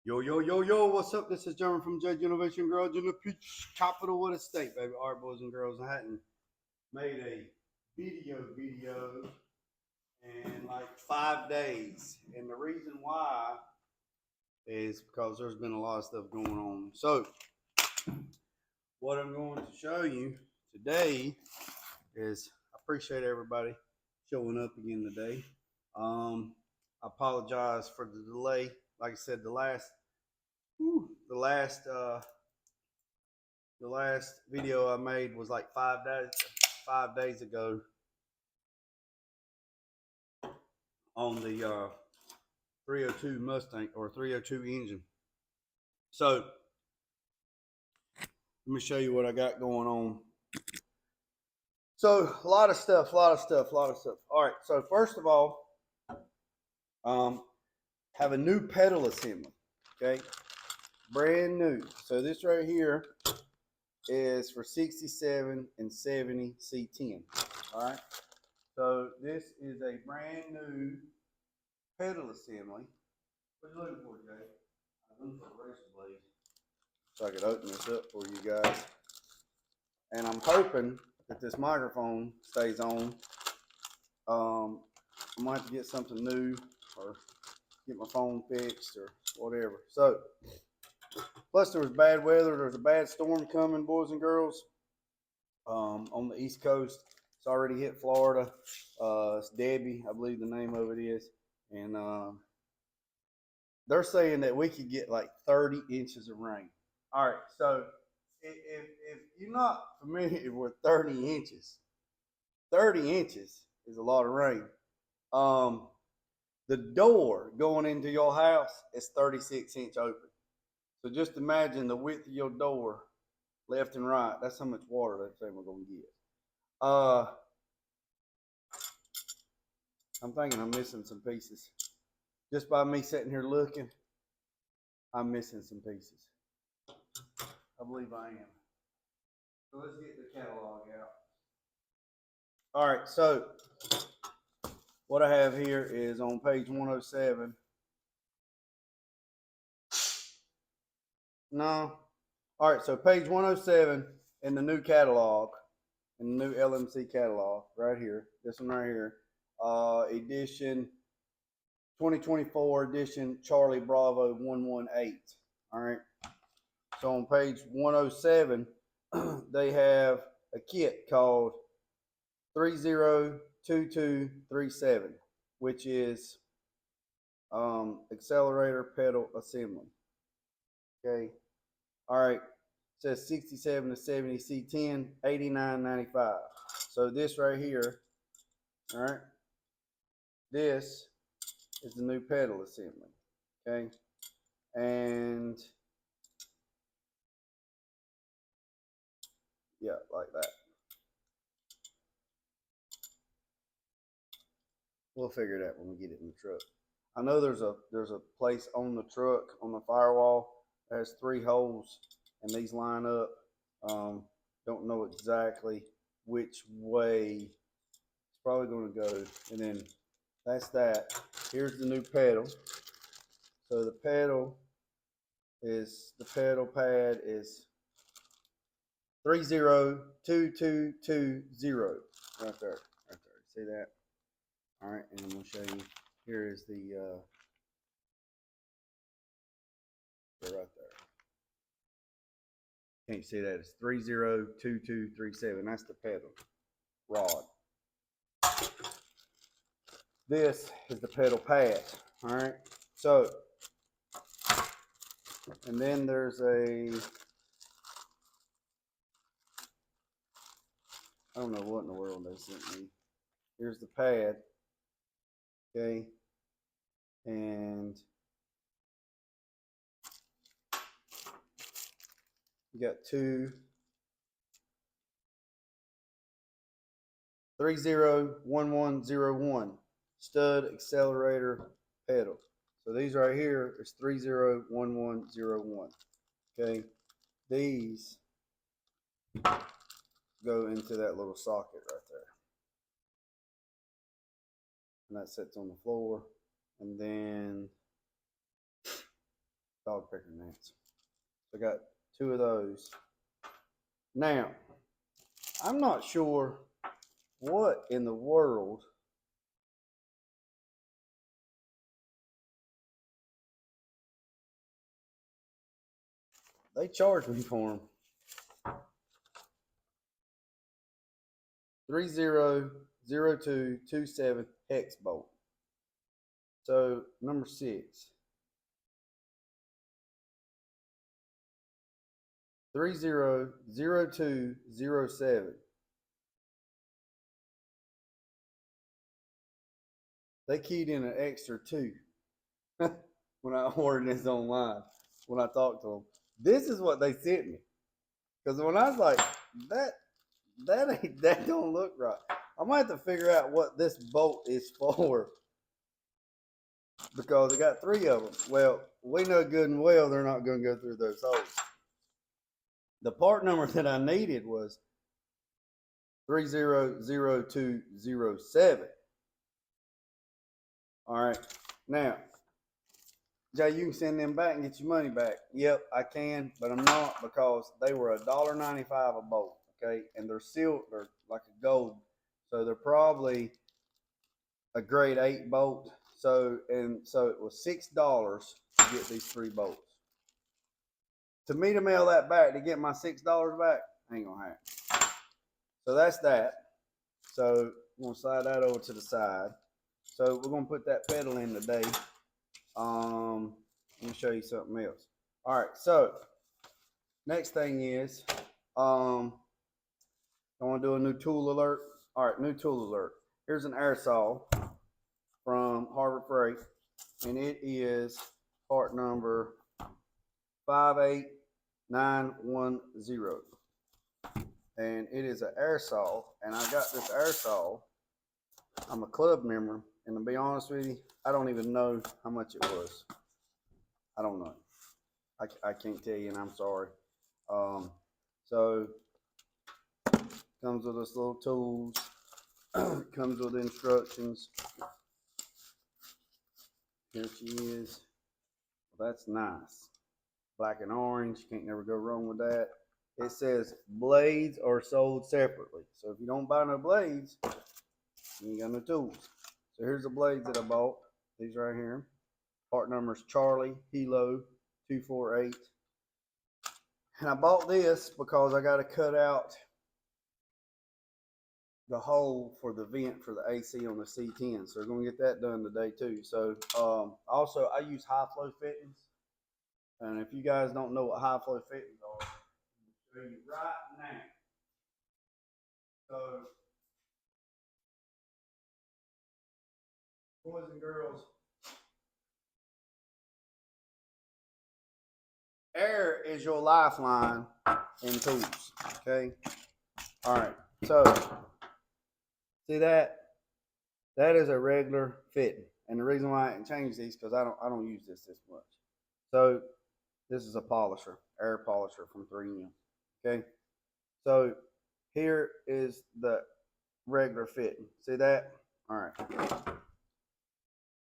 Yo, yo, yo, yo, what's up? This is Jeremy from J Innovation Garage in the Peach capital of the state, baby. All right, boys and girls, I hadn't made a video in like 5 days. And the reason why is because there's been a lot of stuff going on. So, what I'm going to show you today is I appreciate everybody showing up again today. I apologize for the delay. Like I said, the last video I made was like 5 days ago on the 302 Mustang or 302 engine. So let me show you what I got going on. So a lot of stuff. All right. So first of all, have a new pedal assembly. Okay, brand new. So this right here is for 67 and 70 C10. All right. So this is a brand new pedal assembly. What are you looking for, Jay? I'm looking for a razor blade so I could open this up for you guys. And I'm hoping that this microphone stays on. I might have to get something new or get my phone fixed or whatever. So, plus there was bad weather. There's a bad storm coming, boys and girls, on the East Coast. It's already hit Florida. It's Debbie, I believe the name of it is. And they're saying that we could get like 30 inches of rain. All right, so if you're not familiar with 30 inches, 30 inches is a lot of rain. The door going into your house is 36-inch open. So just imagine the width of your door, left and right. That's how much water that thing we're gonna get. I'm thinking I'm missing some pieces. Just by me sitting here looking, I'm missing some pieces. I believe I am. So let's get the catalog out. All right, so what I have here is on page 107. No. All right, so page 107 in the new catalog, in the new LMC catalog, right here. This one right here. Edition 2024 edition Charlie Bravo 118. All right. So on page 107, they have a kit called 302237, which is accelerator pedal assembly. Okay. All right. It says 67 to 70 C10, $89.95. So this right here, all right, this is the new pedal assembly. Okay. And yeah, like that. We'll figure it out when we get it in the truck. I know there's a place on the truck on the firewall that has 3 holes, and these line up. Don't know exactly which way it's probably going to go. And then that's that. Here's the new pedal. So the pedal pad is 302220 right there. See that? All right, and I'm going to show you. Here is the right there. Can't see that. It's 302237. That's the pedal rod. This is the pedal pad. All right. So, and then there's a, I don't know what in the world they sent me. Here's the pad. Okay. And you got 301101 stud accelerator pedal. So these right here is 301101. Okay. These go into that little socket right there. And that sits on the floor. And then dog picker nets. So I got 2 of those. Now, I'm not sure what in the world they charged me for them. 300227 hex bolt. So number 6. 300207. They keyed in an extra 2 when I ordered this online. When I talked to them, this is what they sent me. Because when I was like, that don't look right. I might have to figure out what this bolt is for. Because I got 3 of them. Well, we know good and well they're not going to go through those holes. The part number that I needed was 300207. All right. Now, Jay, you can send them back and get your money back. Yep, I can, but I'm not because they were $1.95 a bolt. Okay, and they're like a gold, so they're probably a grade 8 bolt. So it was $6 to get these 3 bolts. To me to mail that back to get my $6 back ain't gonna happen. So that's that. So I'm gonna slide that over to the side. So we're gonna put that pedal in today. Let me show you something else. All right, so next thing is I want to do a new tool alert. All right, new tool alert. Here's an air saw from Harbor Freight, and it is part number 58910. And it is an air saw, and I got this air saw. I'm a club member, and to be honest with you, I don't even know how much it was. I don't know. I can't tell you, and I'm sorry. So comes with this little tools. Comes with instructions. Here she is. Well, that's nice. Black and orange. Can't never go wrong with that. It says blades are sold separately. So if you don't buy no blades, you ain't got no tools. So here's the blades that I bought. These right here. Part number is Charlie Hilo 248. And I bought this because I got to cut out the hole for the vent for the AC on the C10. So we're going to get that done today too. So also I use high flow fittings. And if you guys don't know what high flow fittings are, I'll show you right now. So boys and girls, air is your lifeline in tools. Okay. All right. So see that? That is a regular fitting. And the reason why I didn't change these because I don't use this much. So this is a polisher, air polisher from 3M. Okay. So here is the regular fitting. See that? All right.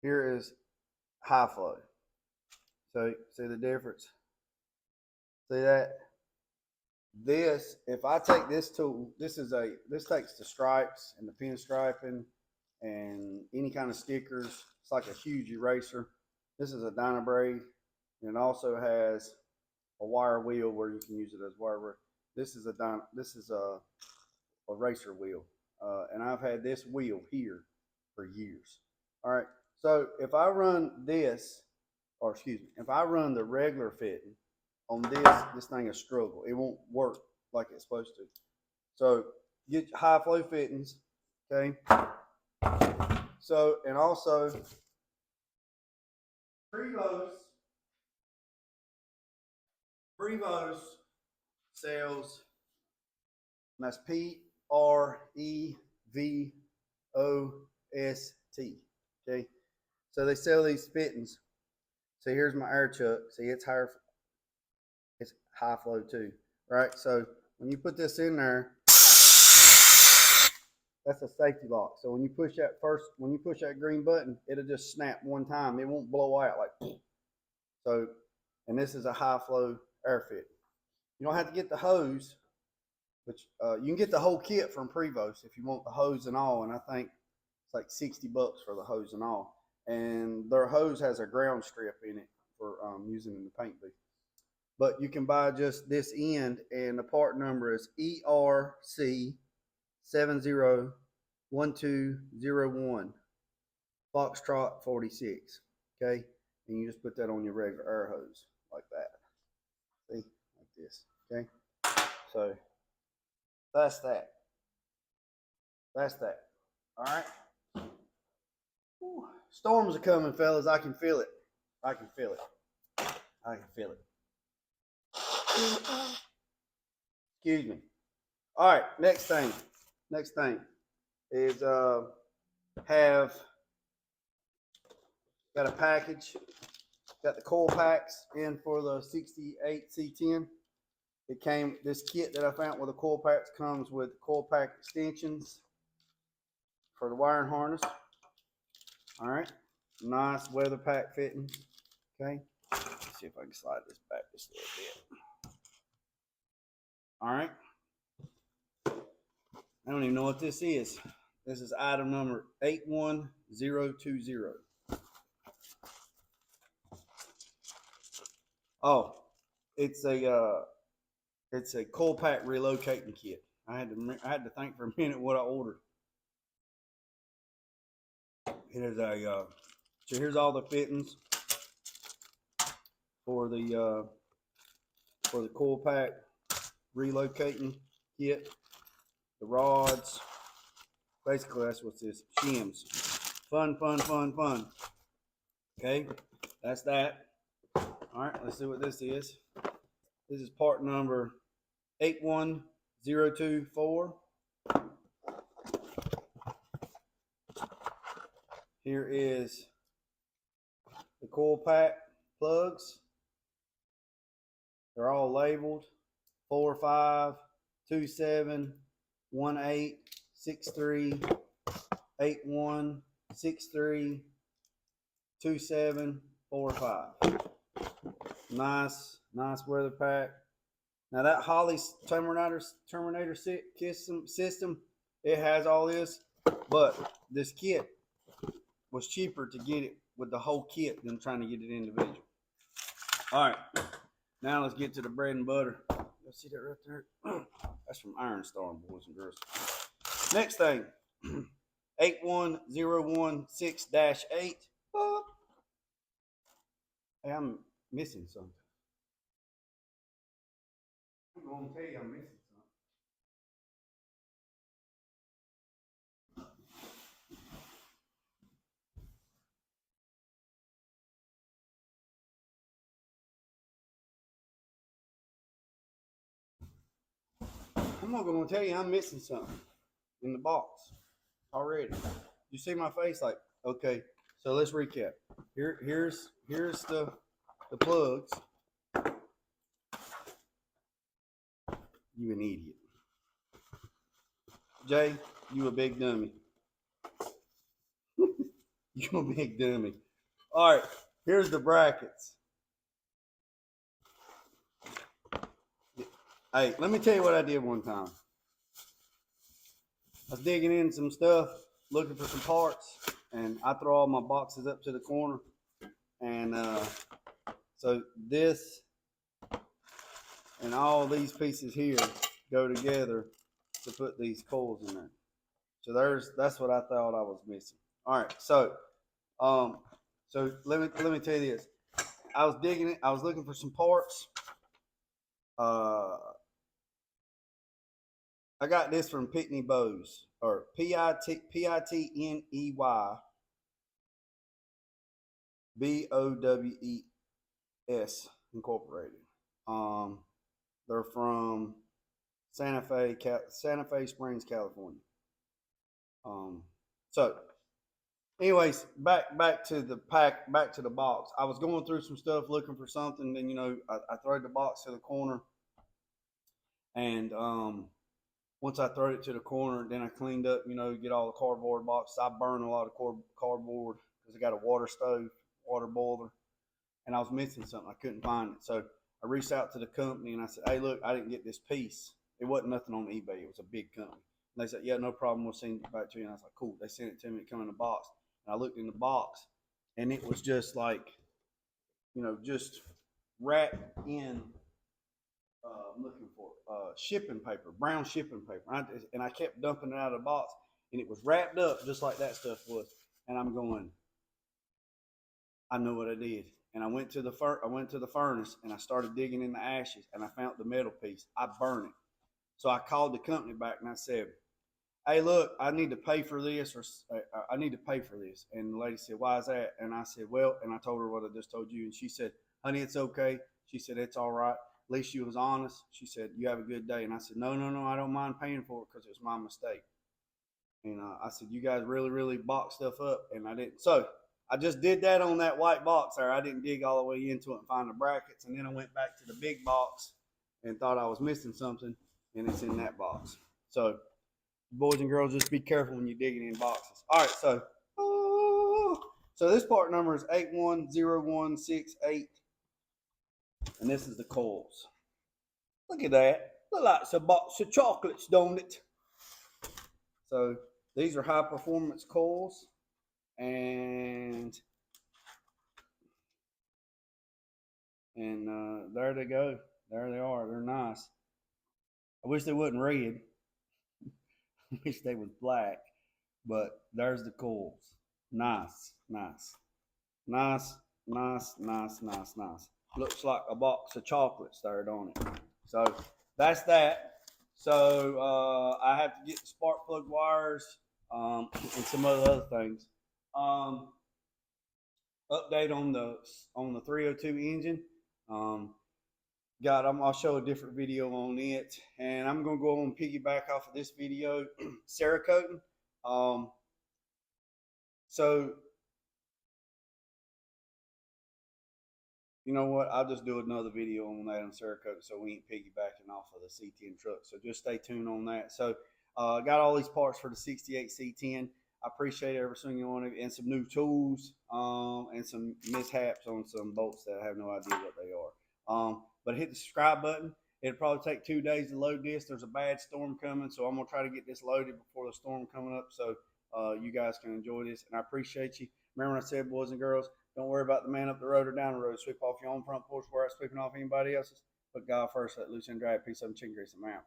Here is high flow. So see the difference? See that? This, if I take this tool, this takes the stripes and the pin striping and any kind of stickers. It's like a huge eraser. This is a Dynabraid, and it also has a wire wheel where you can use it as wire wheel. This is a eraser wheel, and I've had this wheel here for years. All right, so if I run this, or excuse me, if I run the regular fitting on this thing is struggle. It won't work like it's supposed to. So get high flow fittings, okay? So, and also Prevost sells, and that's Prevost, okay? So they sell these fittings. So here's my air chuck. See, it's high flow too, right? So when you put this in there, that's a safety lock. So when you push that green button, it'll just snap one time. It won't blow out like. So and this is a high flow air fit. You don't have to get the hose, but you can get the whole kit from Prevost if you want the hose and all. And I think it's like $60 for the hose and all. And their hose has a ground strip in it for using in the paint booth. But you can buy just this end, and the part number is ERC 701201 Foxtrot 46. Okay, and you just put that on your regular air hose like that. See, like this. Okay, so that's that. That's that. All right. Whew. Storms are coming, fellas. I can feel it. I can feel it. I can feel it. Excuse me. All right. Next thing. Next thing is have got a package. Got the coil packs in for the 68 C10. It came, this kit that I found with the coil packs comes with coil pack extensions for the wiring harness. All right, nice weather pack fitting. Okay, let's see if I can slide this back just a little bit. All right, I don't even know what this is. This is item number 81020. Oh, it's a coil pack relocating kit. I had to think for a minute what I ordered. It is a so here's all the fittings for the coil pack relocating kit. The rods, basically that's what this shims. Fun. Okay, that's that. All right, let's see what this is. This is part number 81024. Here is the coil pack plugs. They're all labeled 45, 27, 18, 63, 81, 63, 27, 45. Nice weather pack. Now that Holley's Terminator system, it has all this, but this kit was cheaper to get it with the whole kit than trying to get it individual. All right, now let's get to the bread and butter. You see that right there? That's from Iron Star, boys and girls. Next thing, 81016-8. Hey, I'm missing something. I'm going to tell you I'm missing something. I'm not going to tell you I'm missing something in the box already. You see my face like, okay, so let's recap. Here's the plugs. You an idiot. Jay, you a big dummy. You a big dummy. All right, here's the brackets. Hey, let me tell you what I did one time. I was digging in some stuff, looking for some parts, and I throw all my boxes up to the corner. And so this and all these pieces here go together to put these coils in there. So that's what I thought I was missing. All right, so let me tell you this. I was digging it. I was looking for some parts. I got this from Pitney Bowes, or Pitney Bowes Incorporated. They're from Santa Fe Springs, California. So anyways, back to the pack, back to the box. I was going through some stuff looking for something, then I threw the box to the corner, and once I threw it to the corner, then I cleaned up, get all the cardboard boxes. I burn a lot of cardboard because I got a water stove, water boiler, and I was missing something. I couldn't find it. So I reached out to the company and I said, hey, look, I didn't get this piece. It wasn't nothing on eBay. It was a big company. And they said, yeah, no problem. We'll send it back to you. And I was like, cool. They sent it to me. It came in a box. And I looked in the box, and it was just like, just wrapped in, I'm looking for shipping paper, brown shipping paper. And I kept dumping it out of the box, and it was wrapped up just like that stuff was. And I'm going, I know what I did. And I went to the furnace, and I started digging in the ashes, and I found the metal piece. I burned it. So I called the company back, and I said, hey, look, I need to pay for this, or I need to pay for this. And the lady said, why is that? And I said, well, and I told her what I just told you. And she said, honey, it's okay. She said, it's all right. At least you was honest. She said, you have a good day. And I said, no, I don't mind paying for it because it was my mistake. And I said, you guys really, really box stuff up. And I didn't. So I just did that on that white box there. I didn't dig all the way into it and find the brackets. And then I went back to the big box and thought I was missing something. And it's in that box. So boys and girls, just be careful when you're digging in boxes. All right, so this part number is 810168, and this is the coils. Look at that. Look like it's a box of chocolates, don't it? So these are high performance coils, and there they go. There they are. They're nice. I wish they wasn't red. I wish they was black, but there's the coils. Nice. Looks like a box of chocolates there, don't it? So that's that. So I have to get the spark plug wires and some other things. Update on the 302 engine. I'll show a different video on it, and I'm gonna go on and piggyback off of this video, Cerakoting. So you know what? I'll just do another video on that on Cerakoting, so we ain't piggybacking off of the C10 truck. So just stay tuned on that. So I got all these parts for the 68 C10. I appreciate every single one of it, and some new tools, and some mishaps on some bolts that I have no idea what they are. But hit the subscribe button. It'll probably take 2 days to load this. There's a bad storm coming, so I'm gonna try to get this loaded before the storm coming up, so you guys can enjoy this. And I appreciate you. Remember what I said, boys and girls, don't worry about the man up the road or down the road. Sweep off your own front porch where I'm sweeping off anybody else's. Put God first, let loose and drag. Peace, up, and chicken grease. I'm out.